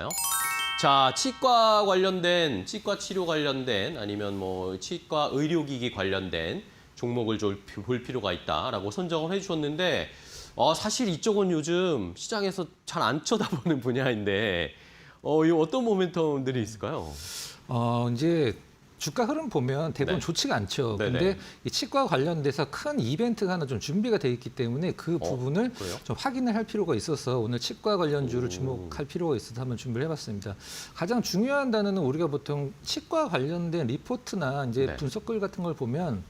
볼까요? 자, 치과 관련된, 치과 치료 관련된 아니면 뭐 치과 의료기기 관련된 종목을 좀 볼 필요가 있다라고 선정을 해주셨는데 사실 이쪽은 요즘 시장에서 잘 안 쳐다보는 분야인데 이 어떤 모멘텀들이 있을까요? 이제 주가 흐름 보면 대부분 네. 좋지가 않죠. 네네. 근데 이 치과 관련돼서 큰 이벤트가 하나 좀 준비가 돼 있기 때문에 그 부분을 그래요? 좀 확인을 할 필요가 있어서 오늘 치과 관련주를 주목할 필요가 있어서 한번 준비를 해봤습니다. 가장 중요한 단어는 우리가 보통 치과 관련된 리포트나 이제 네. 분석글 같은 걸 보면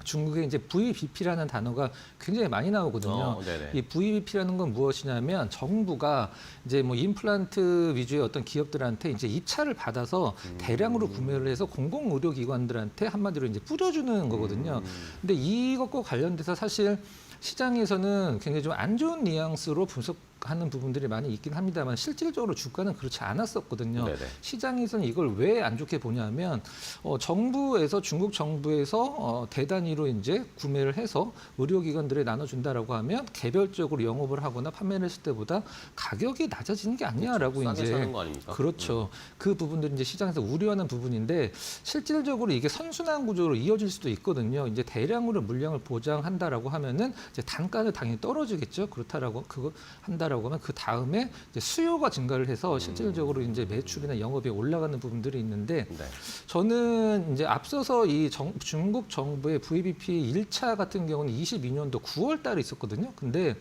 중국의 이제 VBP라는 단어가 굉장히 많이 나오거든요. 네네. 이 VBP라는 건 무엇이냐면 정부가 이제 뭐 임플란트 위주의 어떤 기업들한테 이제 입찰을 받아서 대량으로 구매를 해서 공공의료기관들한테 한마디로 이제 뿌려주는 거거든요. 근데 이것과 관련돼서 사실 시장에서는 굉장히 좀 안 좋은 뉘앙스로 분석하는 부분들이 많이 있긴 합니다만 실질적으로 주가는 그렇지 않았었거든요. 네네. 시장에서는 이걸 왜 안 좋게 보냐면 정부에서 중국 정부에서 대단위로 이제 구매를 해서 의료기관들에 나눠준다라고 하면 개별적으로 영업을 하거나 판매를 했을 때보다 가격이 낮아지는 게 아니야라고 싸게 이제 사는 거 아닙니까? 그렇죠. 그 부분들이 이제 시장에서 우려하는 부분인데 실질적으로 이게 선순환 구조로 이어질 수도 있거든요. 이제 대량으로 물량을 보장한다라고 하면은 이제 단가는 당연히 떨어지겠죠. 그렇다라고 그거 한다라고 하면 그 다음에 이제 수요가 증가를 해서 실질적으로 이제 매출이나 영업이 올라가는 부분들이 있는데 네. 저는 이제 앞서서 이 중국 정부의 VBP 1차 같은 경우는 22년도 9월 달에 있었거든요. 근데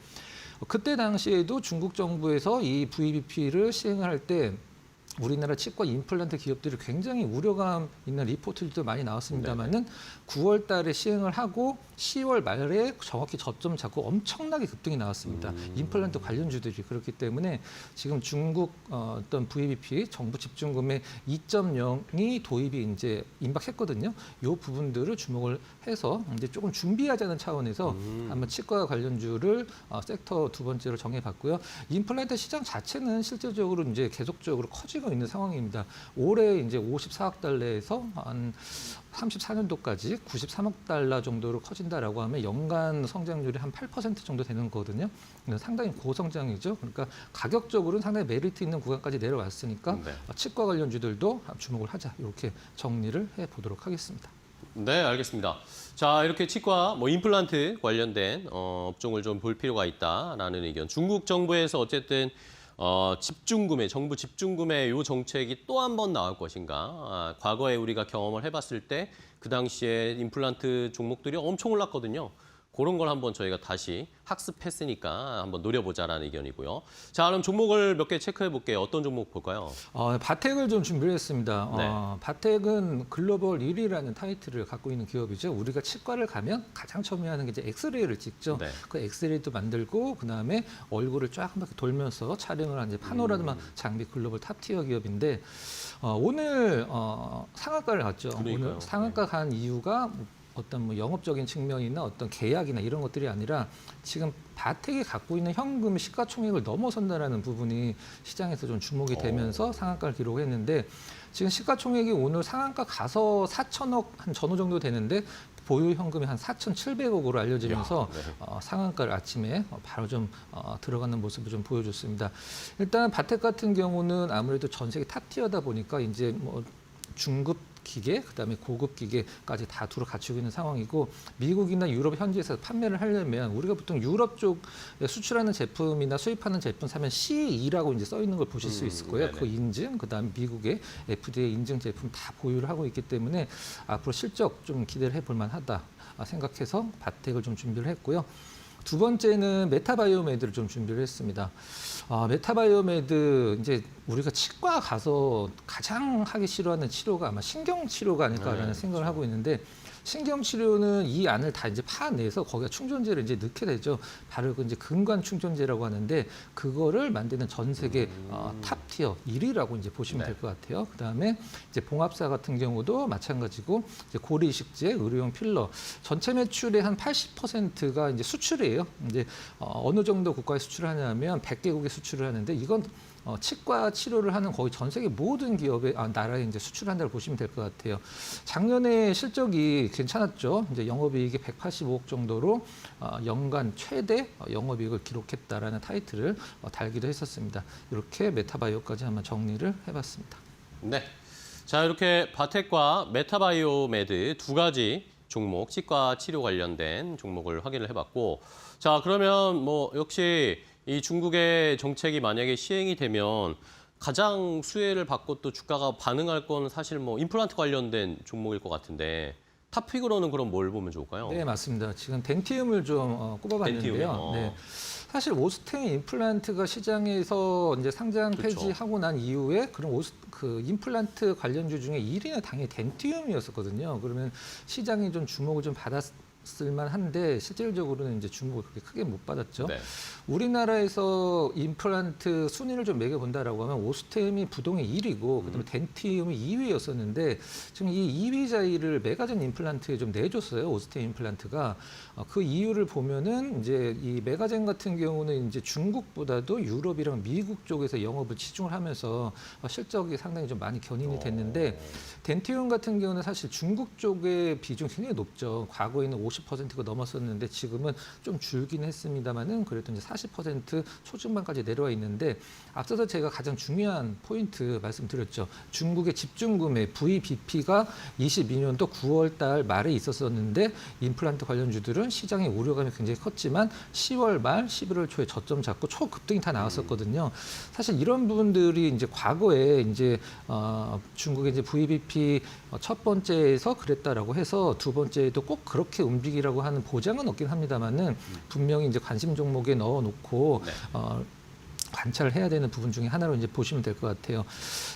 그때 당시에도 중국 정부에서 이 VBP를 시행할 때 우리나라 치과 임플란트 기업들이 굉장히 우려감 있는 리포트들도 많이 나왔습니다만은 9월 달에 시행을 하고 10월 말에 정확히 저점 잡고 엄청나게 급등이 나왔습니다. 임플란트 관련주들이 그렇기 때문에 지금 중국 어떤 VBP 정부 집중금의 2.0이 도입이 이제 임박했거든요. 이 부분들을 주목을 해서 이제 조금 준비하자는 차원에서 한번 치과 관련주를 섹터 두 번째로 정해봤고요. 임플란트 시장 자체는 실질적으로 이제 계속적으로 커지고 있는 상황입니다. 올해 이제 54억 달러에서 한 34년도까지 93억 달러 정도로 커진다라고 하면 연간 성장률이 한 8% 정도 되는 거거든요. 상당히 고성장이죠. 그러니까 가격적으로는 상당히 메리트 있는 구간까지 내려왔으니까 네. 치과 관련주들도 주목을 하자 이렇게 정리를 해보도록 하겠습니다. 네, 알겠습니다. 자, 이렇게 치과, 임플란트 관련된 업종을 좀 볼 필요가 있다라는 의견. 중국 정부에서 어쨌든 집중구매, 정부 집중구매 요 정책이 또 한 번 나올 것인가. 과거에 우리가 경험을 해봤을 때 그 당시에 임플란트 종목들이 엄청 올랐거든요. 그런 걸 한번 저희가 다시 학습했으니까 한번 노려보자라는 의견이고요. 자, 그럼 종목을 몇 개 체크해 볼게요. 어떤 종목 볼까요? 바텍을 좀 준비를 했습니다. 네. 바텍은 글로벌 1위라는 타이틀을 갖고 있는 기업이죠. 우리가 치과를 가면 가장 처음에 하는 게 이제 엑스레이를 찍죠. 네. 그 엑스레이도 만들고 그다음에 얼굴을 쫙 한 바퀴 돌면서 촬영을 하는 이제 파노라마 장비 글로벌 탑티어 기업인데 오늘 상한가를 갔죠. 그러니까요. 오늘 상한가 간 이유가 어떤 뭐 영업적인 측면이나 어떤 계약이나 이런 것들이 아니라 지금 바텍이 갖고 있는 현금 시가총액을 넘어선다라는 부분이 시장에서 좀 주목이 되면서 상한가를 기록했는데 지금 시가총액이 오늘 상한가 가서 4천억 한 전후 정도 되는데 보유 현금이 한 4,700억으로 알려지면서 상한가를 아침에 바로 좀 들어가는 모습을 좀 보여줬습니다. 일단 바텍 같은 경우는 아무래도 전 세계 탑티어다 보니까 이제 뭐 중급 기계, 그다음에 고급 기계까지 다 두루 갖추고 있는 상황이고 미국이나 유럽 현지에서 판매를 하려면 우리가 보통 유럽 쪽에 수출하는 제품이나 수입하는 제품 사면 CE라고 이제 써 있는 걸 보실 수 있을 거예요. 네네. 그 인증, 그다음에 미국의 FDA 인증 제품 다 보유를 하고 있기 때문에 앞으로 실적 좀 기대를 해볼 만하다 생각해서 바텍을 좀 준비를 했고요. 두 번째는 메타바이오메드를 좀 준비를 했습니다. 메타바이오메드 이제 우리가 치과 가서 가장 하기 싫어하는 치료가 아마 신경 치료가 아닐까라는 생각을 하고 있는데 신경 치료는 이 안을 다 이제 파내서 거기가 충전재를 이제 넣게 되죠. 바로 그 이제 근관 충전재라고 하는데 그거를 만드는 전 세계 탑티어 1위라고 이제 보시면 될 것 같아요. 그다음에 이제 봉합사 같은 경우도 마찬가지고 이제 고리 이식제, 의료용 필러 전체 매출의 한 80%가 이제 수출이에요. 이제 어느 정도 국가에 수출을 하냐면 100개국에 수출을 하는데 이건 치과 치료를 하는 거의 전 세계 모든 기업의 나라에 이제 수출한다고 보시면 될 것 같아요. 작년에 실적이 괜찮았죠. 이제 영업이익이 185억 정도로 연간 최대 영업이익을 기록했다라는 타이틀을 달기도 했었습니다. 이렇게 메타바이오까지 한번 정리를 해봤습니다. 네. 자, 이렇게 바텍과 메타바이오메드 두 가지 종목, 치과 치료 관련된 종목을 확인을 해봤고, 자, 그러면 뭐 역시 이 중국의 정책이 만약에 시행이 되면 가장 수혜를 받고 또 주가가 반응할 건 사실 뭐 임플란트 관련된 종목일 것 같은데 탑픽으로는 그럼 뭘 보면 좋을까요? 네, 맞습니다. 지금 덴티움을 좀 꼽아봤는데요. 덴티움이요? 네. 사실 오스템 임플란트가 시장에서 이제 상장 그렇죠. 폐지하고 난 이후에 그런 임플란트 관련주 중에 1위는 당연히 덴티움이었었거든요. 그러면 시장이 좀 주목을 좀 받았을 만한데 실질적으로는 이제 주목을 그렇게 크게 못 받았죠. 네. 우리나라에서 임플란트 순위를 좀 매겨본다라고 하면 오스템이 부동의 1위고 그다음에 덴티움이 2위였었는데 지금 이 2위 자리를 메가젠 임플란트에 좀 내줬어요. 오스템 임플란트가. 그 이유를 보면은 이제 이 메가젠 같은 경우는 이제 중국보다도 유럽이랑 미국 쪽에서 영업을 치중을 하면서 실적이 상당히 좀 많이 견인이 됐는데 덴티움 같은 경우는 사실 중국 쪽의 비중이 굉장히 높죠. 과거에는 50%가 넘었었는데 지금은 좀 줄긴 했습니다만은 그래도 이제 40% 초중반까지 내려와 있는데 앞서서 제가 가장 중요한 포인트 말씀드렸죠. 중국의 집중구매 VBP가 22년도 9월 달 말에 있었었는데 임플란트 관련주들은 시장의 우려감이 굉장히 컸지만 10월 말 11월 초에 저점 잡고 초급등이 다 나왔었거든요. 사실 이런 부분들이 이제 과거에 이제 중국의 이제 VBP 첫 번째에서 그랬다라고 해서 두 번째에도 꼭 그렇게 움직이라고 하는 보장은 없긴 합니다만은 분명히 이제 관심 종목에 넣어놓고 네. 관찰을 해야 되는 부분 중에 하나로 이제 보시면 될 것 같아요.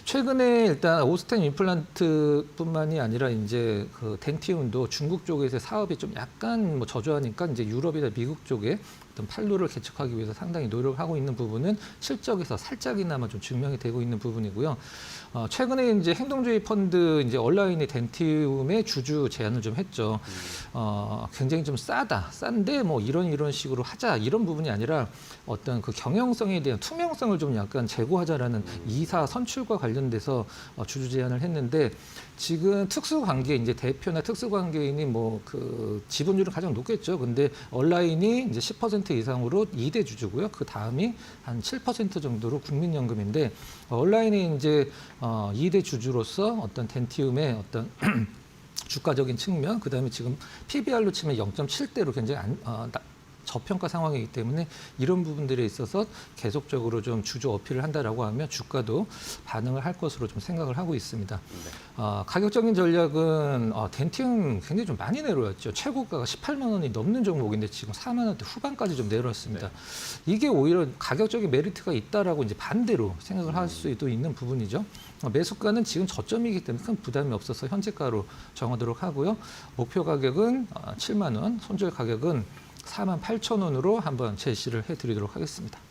최근에 일단 오스템 임플란트뿐만이 아니라 이제 그 덴티움도 중국 쪽에서 사업이 좀 약간 뭐 저조하니까 이제 유럽이나 미국 쪽에 어떤 판로를 개척하기 위해서 상당히 노력하고 있는 부분은 실적에서 살짝이나마 좀 증명이 되고 있는 부분이고요. 최근에 이제 행동주의 펀드 이제 온라인의 덴티움의 주주 제안을 좀 했죠. 굉장히 좀 싼데 뭐 이런 식으로 하자 이런 부분이 아니라 어떤 그 경영성에 대한 투명성을 좀 약간 제고하자라는 이사 선출과 관련돼서 주주 제안을 했는데 지금 특수관계 이제 대표나 특수관계인이 뭐 그 지분율은 가장 높겠죠. 근데 온라인이 이제 10% 이상으로 2대 주주고요. 그 다음이 한 7% 정도로 국민연금인데 온라인이 이제 2대 주주로서 어떤 덴티움의 어떤 주가적인 측면, 그다음에 지금 PBR로 치면 0.7대로 굉장히 저평가 상황이기 때문에 이런 부분들에 있어서 계속적으로 좀 주주 어필을 한다라고 하면 주가도 반응을 할 것으로 좀 생각을 하고 있습니다. 네. 가격적인 전략은 덴티움 굉장히 좀 많이 내려왔죠. 최고가가 18만 원이 넘는 종목인데 지금 4만 원대 후반까지 좀 내려왔습니다. 네. 이게 오히려 가격적인 메리트가 있다라고 이제 반대로 생각을 할 수도 있는 부분이죠. 매수가는 지금 저점이기 때문에 큰 부담이 없어서 현재가로 정하도록 하고요. 목표 가격은 7만 원, 손절 가격은 48,000원으로 한번 제시를 해드리도록 하겠습니다.